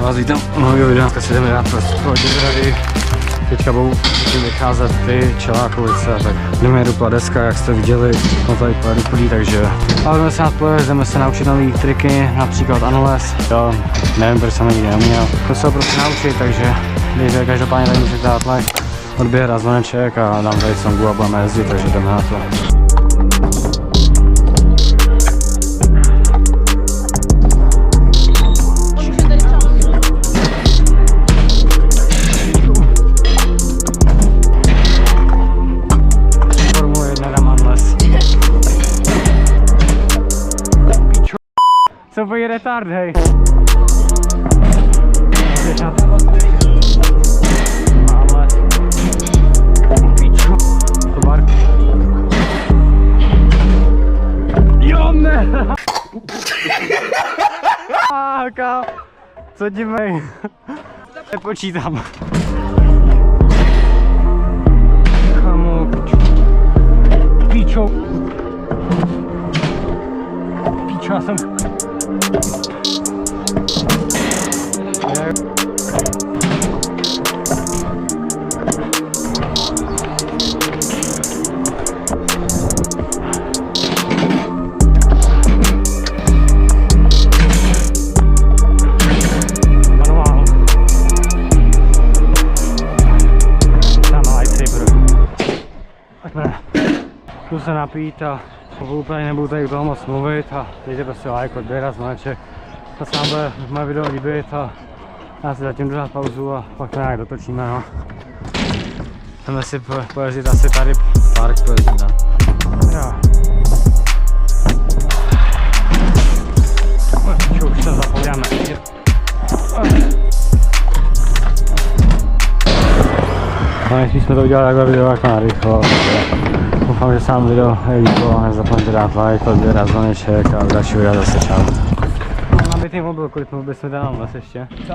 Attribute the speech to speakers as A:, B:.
A: vás vítám u nového videa, dneska si jdeme dát rady. Teďka budou vycházet ty Čelákovice, tak jdeme je dupla deska, jak jste viděli, no tady půjde duplý, takže ale jdeme se jdeme se naučit nový triky, například Anoles, jo, nevím, proč jsem nikdy neuměl, to se ho prostě naučit, takže dejte, každopádně tady můžete dát like, odběr a zvoneček a dám tady songu a budeme jezdit, takže jdeme na to. Co pojí retard, hej? Máme piču. Tovar. Jo, ne! Co ti mej? Nepočítám. Kamu, pičo. Pičo, já jsem... Jdu se napít a úplně nebudu tady u toho moc mluvit a dejte prostě like, odběr a zvoneček. To se nám bude moje video líbit a já si zatím jdu dát pauzu a pak to nějak dotočíme, no. Jdeme si pojezdit asi tady park, pojezdím tam. Jo. Už se zapomínáme. No, jestli jsme to udělali takhle video jako narychlo. Doufám, že se vám video líbilo a nezapomeňte dát like, odběr a zvoneček a další video zase čau. Mám nabitý mobil, kolik mobil jsme dal na ještě? Co?